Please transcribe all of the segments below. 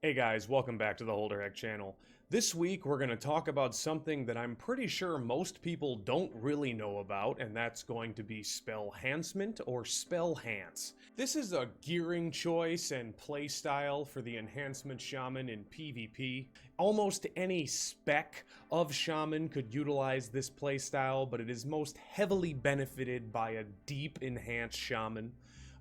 Hey guys, welcome back to the Holderhek channel. This week we're going to talk about something that I'm pretty sure most people don't really know about, and that's going to be Spellhancement or Spellhance. This is a gearing choice and playstyle for the Enhancement Shaman in PvP. Almost any spec of Shaman could utilize this playstyle, but it is most heavily benefited by a deep enhanced Shaman.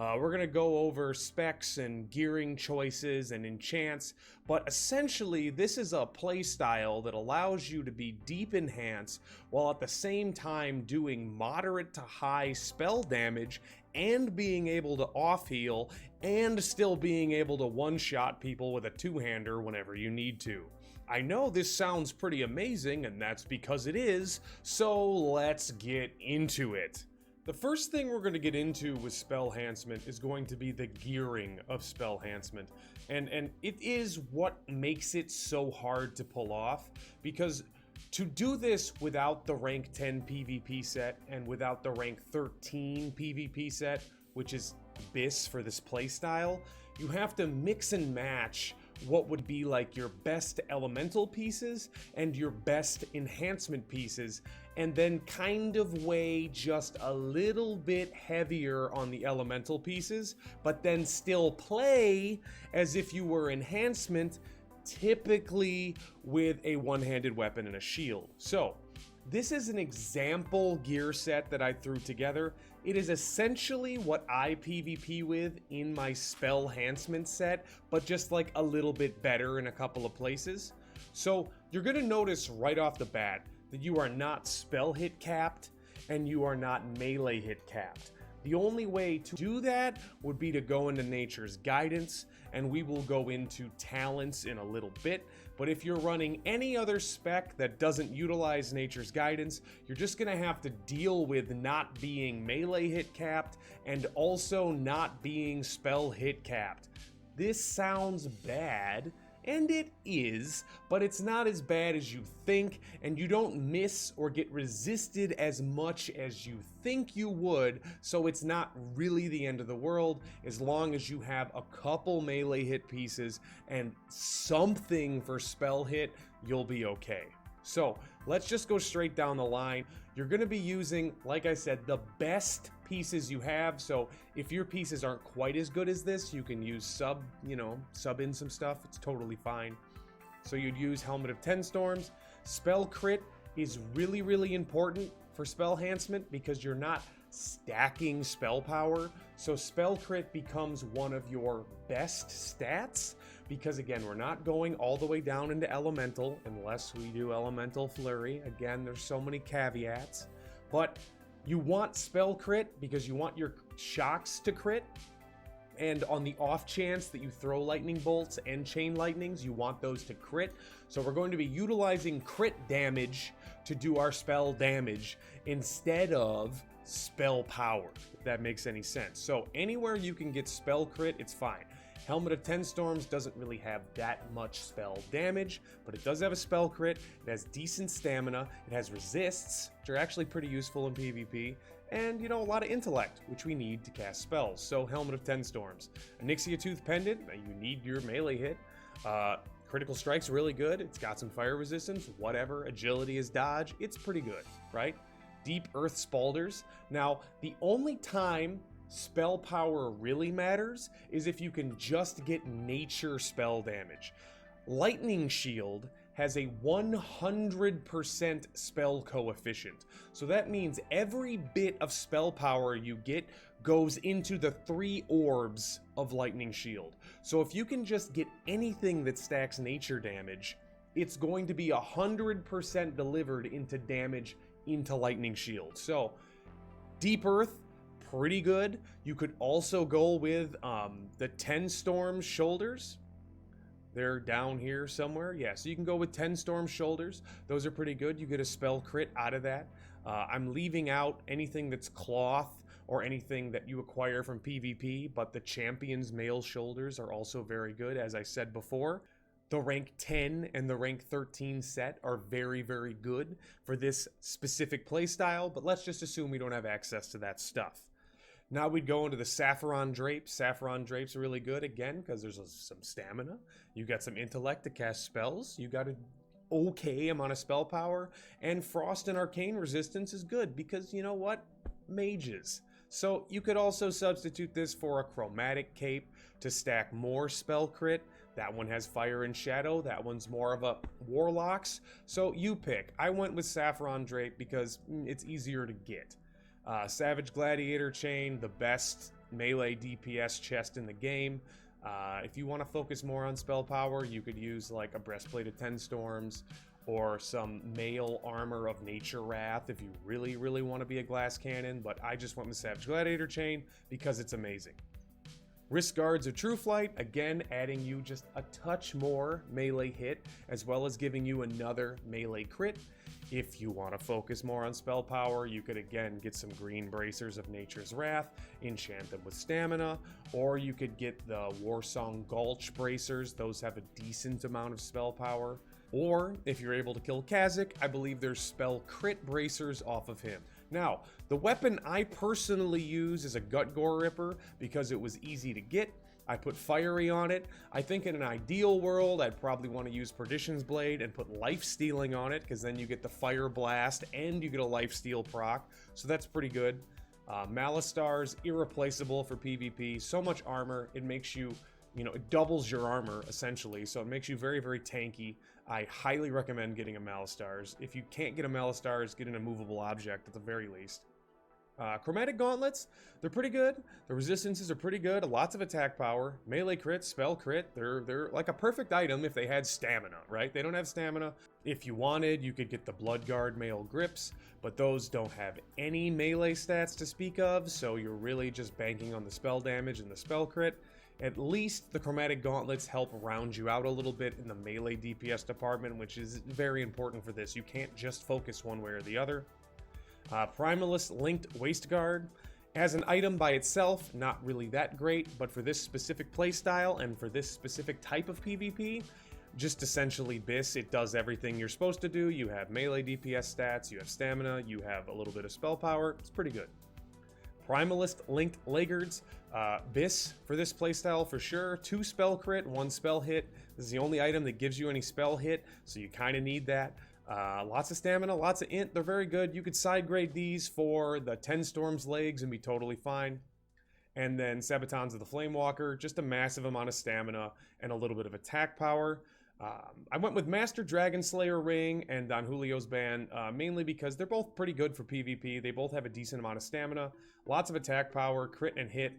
We're going to go over specs and gearing choices and enchants, but essentially this is a playstyle that allows you to be deep enhanced while at the same time doing moderate to high spell damage and being able to off heal and still being able to one-shot people with a two-hander whenever you need to. I know this sounds pretty amazing, and that's because it is, so let's get into it. The first thing we're going to get into with Spellhancement is going to be the gearing of Spellhancement. And it is what makes it so hard to pull off, because to do this without the rank 10 PvP set and without the rank 13 PvP set, which is BIS for this playstyle, you have to mix and match what would be like your best elemental pieces and your best enhancement pieces, and then kind of weigh just a little bit heavier on the elemental pieces, but then still play as if you were enhancement, typically with a one-handed weapon and a shield. So this is an example gear set that I threw together. It is essentially what I PvP with in my Spellhancement set, but just like a little bit better in a couple of places. So you're going to notice right off the bat that you are not spell hit capped and you are not melee hit capped. The only way to do that would be to go into Nature's Guidance, and we will go into talents in a little bit. But if you're running any other spec that doesn't utilize Nature's Guidance, you're just going to have to deal with not being melee hit capped and also not being spell hit capped. This sounds bad, and it is, but it's not as bad as you think, and you don't miss or get resisted as much as you think you would, so it's not really the end of the world as long as you have a couple melee hit pieces and something for spell hit, you'll be okay. So let's just go straight down the line. You're going to be using, like I said, the best pieces you have. So if your pieces aren't quite as good as this, you can use sub in some stuff. It's totally fine. So you'd use Helmet of 10 Storms. Spell crit is really, really important for Spellhancement because you're not stacking spell power. So spell crit becomes one of your best stats because, again, we're not going all the way down into elemental unless we do elemental flurry. Again, there's so many caveats, but you want spell crit because you want your shocks to crit, and on the off chance that you throw lightning bolts and chain lightnings, you want those to crit. So we're going to be utilizing crit damage to do our spell damage instead of spell power, if that makes any sense. So anywhere you can get spell crit, it's fine. Helmet of 10 Storms doesn't really have that much spell damage, but it does have a spell crit. It has decent stamina. It has resists, which are actually pretty useful in PvP. And, a lot of intellect, which we need to cast spells. So Helmet of 10 Storms. Onyxia Tooth Pendant, you need your melee hit. Critical Strike's really good. It's got some fire resistance, whatever. Agility is dodge. It's pretty good, right? Deep Earth Spalders. Now, the only time spell power really matters is if you can just get nature spell damage. Lightning Shield has a 100% spell coefficient. So that means every bit of spell power you get goes into the 3 orbs of Lightning Shield. So if you can just get anything that stacks nature damage, it's going to be 100% delivered into damage into Lightning Shield. So Deep Earth, pretty good. You could also go with the 10 Storm Shoulders. They're down here somewhere. Yeah, so you can go with 10 Storm Shoulders. Those are pretty good. You get a spell crit out of that. I'm leaving out anything that's cloth or anything that you acquire from PvP, but the Champion's Mail Shoulders are also very good, as I said before. The rank 10 and the rank 13 set are very, very good for this specific playstyle, but let's just assume we don't have access to that stuff. Now we'd go into the Saffron Drape. Saffron Drape's really good, again, because there's some stamina. You got some intellect to cast spells. You got an okay amount of spell power. And Frost and Arcane Resistance is good, because you know what? Mages. So you could also substitute this for a Chromatic Cape to stack more spell crit. That one has Fire and Shadow. That one's more of a Warlocks. So you pick. I went with Saffron Drape because it's easier to get. Savage Gladiator Chain, the best melee DPS chest in the game. If you want to focus more on spell power, you could use like a Breastplate of 10 Storms or some Mail Armor of Nature Wrath if you really, really want to be a glass cannon, but I just went with Savage Gladiator Chain because it's amazing. Wrist Guards of True Flight, again adding you just a touch more melee hit, as well as giving you another melee crit. If you want to focus more on spell power, you could again get some green Bracers of Nature's Wrath, enchant them with stamina, or you could get the Warsong Gulch Bracers. Those have a decent amount of spell power. Or if you're able to kill Kha'Zix, I believe there's spell crit bracers off of him. Now, the weapon I personally use is a Gut Gore Ripper because it was easy to get. I put Fiery on it. I think in an ideal world, I'd probably want to use Perdition's Blade and put Life Stealing on it, because then you get the Fire Blast and you get a Life Steal proc, so that's pretty good. Malistar's irreplaceable for PvP. So much armor, it makes you, it doubles your armor essentially, so it makes you very, very tanky. I highly recommend getting a Malistar's. If you can't get a Malistar's, get an immovable object at the very least. Chromatic Gauntlets, they're pretty good. The resistances are pretty good. Lots of attack power. Melee crit, spell crit. They're like a perfect item if they had stamina, right? They don't have stamina. If you wanted, you could get the Bloodguard Mail Grips, but those don't have any melee stats to speak of, so you're really just banking on the spell damage and the spell crit. At least the Chromatic Gauntlets help round you out a little bit in the melee DPS department, which is very important for this. You can't just focus one way or the other. Primalist Linked Waistguard. As an item by itself, not really that great, but for this specific playstyle and for this specific type of PvP, just essentially Biss. It does everything you're supposed to do. You have melee DPS stats, you have stamina, you have a little bit of spell power. It's pretty good. Primalist Linked Laggards. Biss for this playstyle for sure. 2 spell crit, 1 spell hit. This is the only item that gives you any spell hit, so you kind of need that. Lots of stamina, lots of int. They're very good. You could side grade these for the 10 Storms legs and be totally fine. And then Sabatons of the Flamewalker, just a massive amount of stamina and a little bit of attack power. I went with Master Dragon Slayer Ring and Don Julio's Band, mainly because they're both pretty good for PvP. They both have a decent amount of stamina, lots of attack power, crit and hit,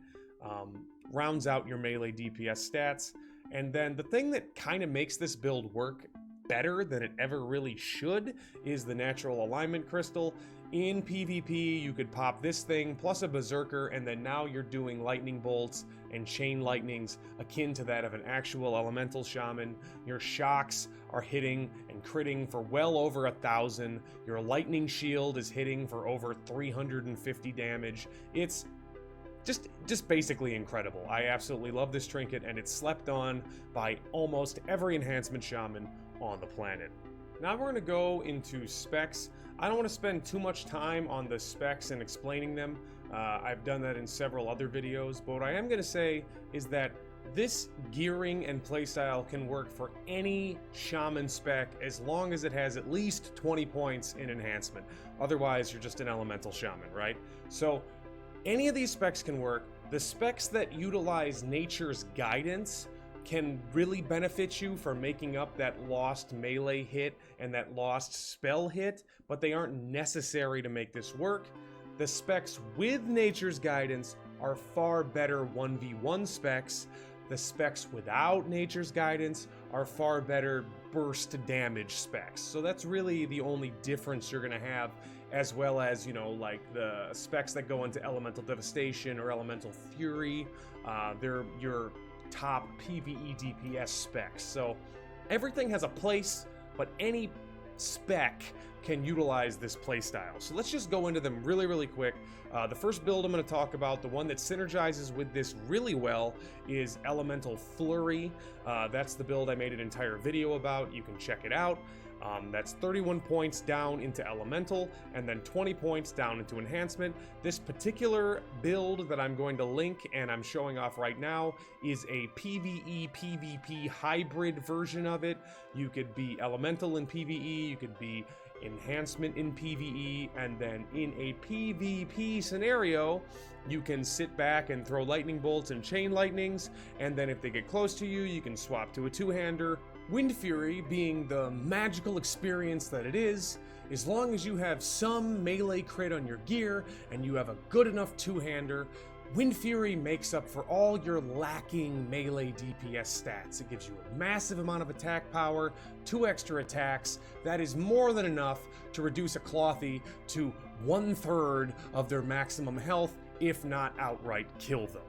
rounds out your melee DPS stats. And then the thing that kind of makes this build work better than it ever really should is the Natural Alignment Crystal. In PvP, you could pop this thing plus a Berserker, and then now you're doing lightning bolts and chain lightnings akin to that of an actual elemental shaman. Your shocks are hitting and critting for well over 1,000. Your lightning shield is hitting for over 350 damage. It's just basically incredible. I absolutely love this trinket, and it's slept on by almost every enhancement shaman on the planet. Now we're going to go into specs. I don't want to spend too much time on the specs and explaining them. I've done that in several other videos, but what I am going to say is that this gearing and playstyle can work for any shaman spec as long as it has at least 20 points in enhancement. Otherwise, you're just an elemental shaman, right? So any of these specs can work. The specs that utilize nature's guidance can really benefit you for making up that lost melee hit and that lost spell hit, but they aren't necessary to make this work. The specs with nature's guidance are far better 1v1 specs. The specs without nature's guidance are far better burst damage specs. So that's really the only difference you're going to have, as well as, like the specs that go into Elemental Devastation or Elemental Fury. They're your top PvE DPS specs. So everything has a place, but any spec can utilize this playstyle. So let's just go into them really, really quick. The first build I'm going to talk about, the one that synergizes with this really well, is Elemental Flurry. That's the build I made an entire video about. You can check it out. That's 31 points down into Elemental, and then 20 points down into Enhancement. This particular build that I'm going to link and I'm showing off right now is a PvE PvP hybrid version of it. You could be Elemental in PvE, you could be Enhancement in PvE, and then in a PvP scenario, you can sit back and throw lightning bolts and chain lightnings, and then if they get close to you, you can swap to a two-hander. Wind Fury, being the magical experience that it is, as long as you have some melee crit on your gear and you have a good enough two-hander, Wind Fury makes up for all your lacking melee DPS stats. It gives you a massive amount of attack power, 2 extra attacks. That is more than enough to reduce a Clothy to 1/3 of their maximum health, if not outright kill them.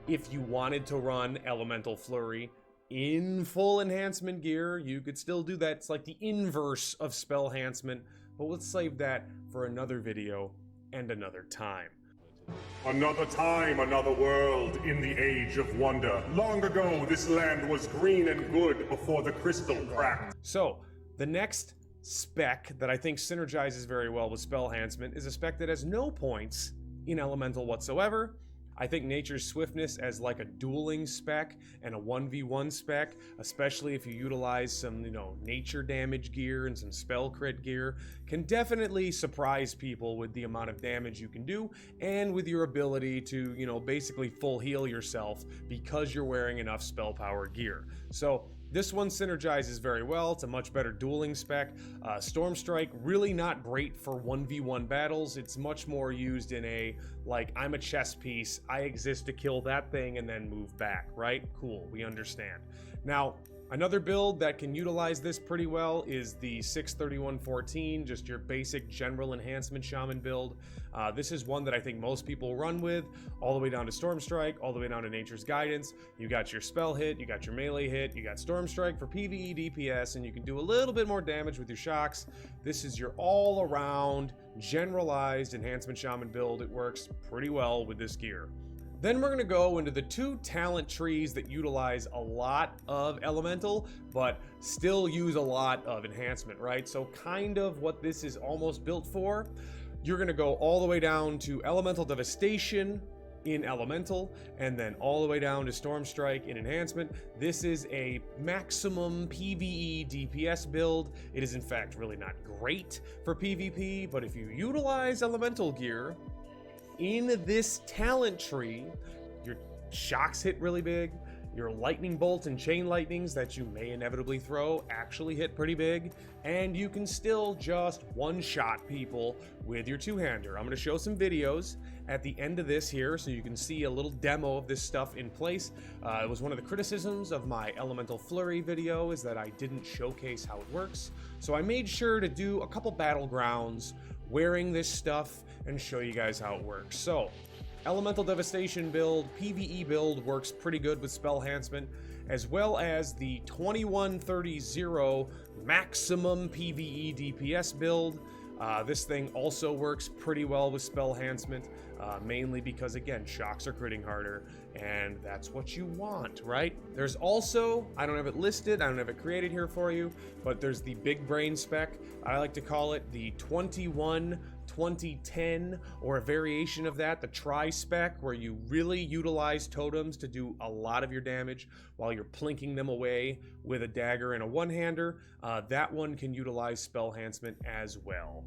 If you wanted to run Elemental Flurry in full enhancement gear, you could still do that. It's like the inverse of Spellhancement, but let's save that for another video and another time. Another time, another world, in the age of wonder. Long ago, this land was green and good before the crystal cracked. So, the next spec that I think synergizes very well with Spellhancement is a spec that has no points in Elemental whatsoever. I think Nature's Swiftness as like a dueling spec and a 1v1 spec, especially if you utilize some, nature damage gear and some spell crit gear, can definitely surprise people with the amount of damage you can do and with your ability to, basically full heal yourself because you're wearing enough spell power gear. So this one synergizes very well. It's a much better dueling spec. Storm Strike, really not great for 1v1 battles. It's much more used in a, I'm a chess piece, I exist to kill that thing and then move back, right? Cool, we understand. Now, another build that can utilize this pretty well is the 63114, just your basic general enhancement shaman build. This is one that I think most people run with, all the way down to Storm Strike, all the way down to Nature's Guidance. You got your spell hit, you got your melee hit, you got Storm Strike for PvE DPS, and you can do a little bit more damage with your shocks. This is your all-around, generalized enhancement shaman build. It works pretty well with this gear. Then we're going to go into the 2 talent trees that utilize a lot of Elemental, but still use a lot of Enhancement, right? So kind of what this is almost built for. You're going to go all the way down to Elemental Devastation in Elemental, and then all the way down to Storm Strike in Enhancement. This is a maximum PvE DPS build. It is in fact really not great for PvP, but if you utilize Elemental gear in this talent tree, your shocks hit really big, your lightning bolts and chain lightnings that you may inevitably throw actually hit pretty big, and you can still just one-shot people with your two-hander. I'm going to show some videos at the end of this here so you can see a little demo of this stuff in place. It was one of the criticisms of my Elemental Flurry video is that I didn't showcase how it works, so I made sure to do a couple battlegrounds wearing this stuff and show you guys how it works. So, Elemental Devastation build, PvE build works pretty good with Spellhancement, as well as the 2130 maximum PvE DPS build. This thing also works pretty well with Spellhancement, mainly because, again, shocks are critting harder, and that's what you want, right? There's also, I don't have it listed, I don't have it created here for you, but there's the big brain spec. I like to call it the 21-20-10, or a variation of that, the tri-spec, where you really utilize totems to do a lot of your damage while you're plinking them away with a dagger and a one-hander. That one can utilize Spellhancement as well.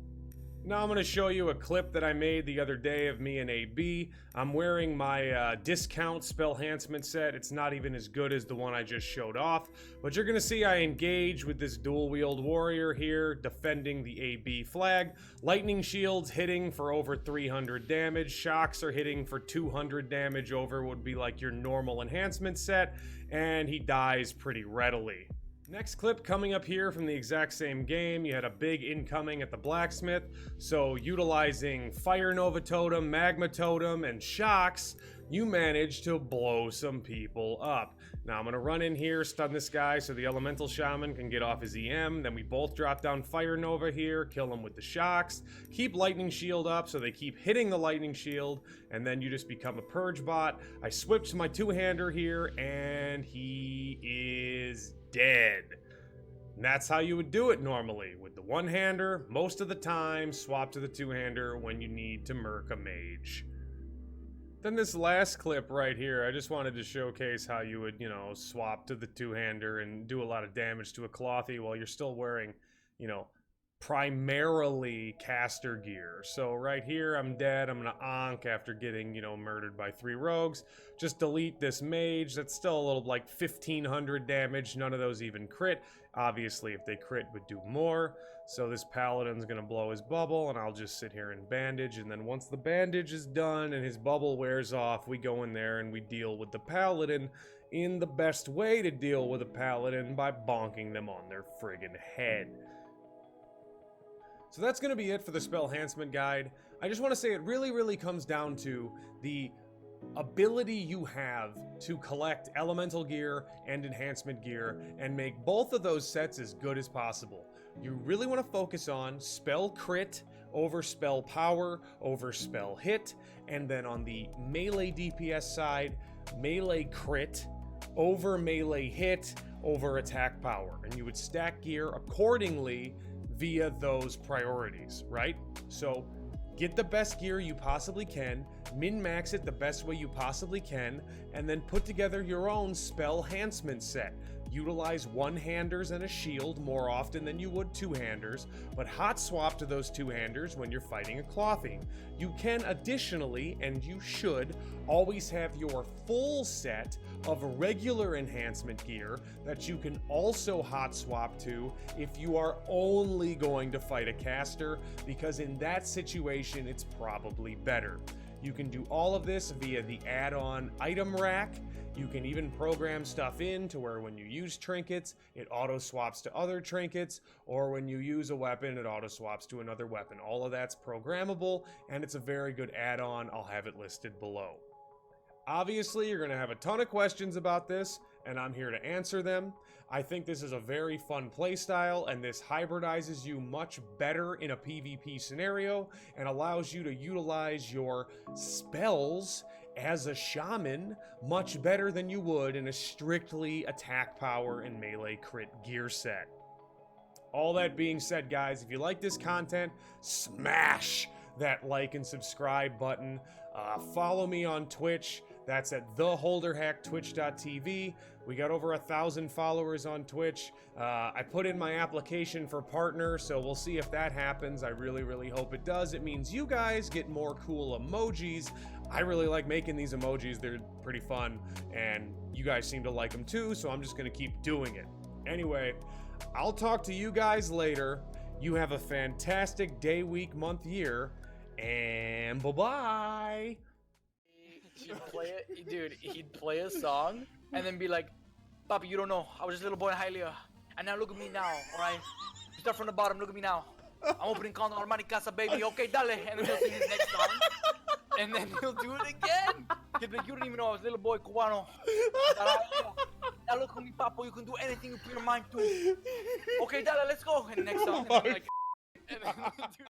Now I'm going to show you a clip that I made the other day of me and AB. I'm wearing my discount Spellhancement set. It's not even as good as the one I just showed off, but you're going to see I engage with this dual-wield warrior here, defending the AB flag. Lightning shields hitting for over 300 damage. Shocks are hitting for 200 damage over would be like your normal enhancement set, and he dies pretty readily. Next clip coming up here from the exact same game. You had a big incoming at the blacksmith, so utilizing Fire Nova Totem, Magma Totem, and shocks, you managed to blow some people up. Now I'm going to run in here, stun this guy so the Elemental Shaman can get off his EM, then we both drop down Fire Nova here, kill him with the shocks, keep Lightning Shield up so they keep hitting the Lightning Shield, and then you just become a Purge bot. I switched my two-hander here, and he is dead. And that's how you would do it normally, with the one-hander, most of the time, swap to the two-hander when you need to murk a mage. Then this last clip right here, I just wanted to showcase how you would, swap to the two-hander and do a lot of damage to a clothy while you're still wearing, primarily caster gear. So right here, I'm dead. I'm gonna onk after getting, murdered by 3 rogues. Just delete this mage. That's still a little like 1500 damage. None of those even crit. Obviously, if they crit, would do more. So this paladin's gonna blow his bubble, and I'll just sit here and bandage. And then once the bandage is done and his bubble wears off, we go in there and we deal with the paladin in the best way to deal with a paladin, by bonking them on their friggin' head. So that's going to be it for the Spellhancement guide. I just want to say it really comes down to the ability you have to collect elemental gear and enhancement gear and make both of those sets as good as possible. You really want to focus on spell crit over spell power over spell hit, and then on the melee DPS side, melee crit over melee hit over attack power, and you would stack gear accordingly via those priorities, right? So get the best gear you possibly can, min-max it the best way you possibly can, and then put together your own Spellhancement set. Utilize one-handers and a shield more often than you would two-handers, but hot swap to those two-handers when you're fighting a clothy. You can additionally, and you should, always have your full set of regular enhancement gear that you can also hot swap to if you are only going to fight a caster, because in that situation it's probably better. You can do all of this via the add-on item rack. You can even program stuff in to where when you use trinkets, it auto swaps to other trinkets, or when you use a weapon, it auto swaps to another weapon. All of that's programmable, and it's a very good add-on. I'll have it listed below. Obviously, you're going to have a ton of questions about this, and I'm here to answer them. I think this is a very fun playstyle, and this hybridizes you much better in a PvP scenario and allows you to utilize your spells as a shaman much better than you would in a strictly attack power and melee crit gear set. All that being said, guys, if you like this content, smash that like and subscribe button. Follow me on Twitch. That's at the Holderhek, twitch.tv. We got over 1,000 followers on Twitch. I put in my application for partner, so we'll see if that happens. I really hope it does. It means you guys get more cool emojis. I really like making these emojis. They're pretty fun, and you guys seem to like them too, so I'm just gonna keep doing it. Anyway, I'll talk to you guys later. You have a fantastic day, week, month, year, and bye-bye. He'd play it, dude. He'd play a song and then be like, "Papi, you don't know. I was just a little boy in Hialeah, and now look at me now. All right, you start from the bottom. Look at me now. I'm opening Condo Armani Casa, baby. Okay, dale." And then he'll sing his next song, and then he'll do it again. He'll be like, "You don't even know I was a little boy Cubano. Now look at me, Papo. You can do anything you put your mind to. Okay, dale, let's go." And the next song, and I'm like, and then, dude.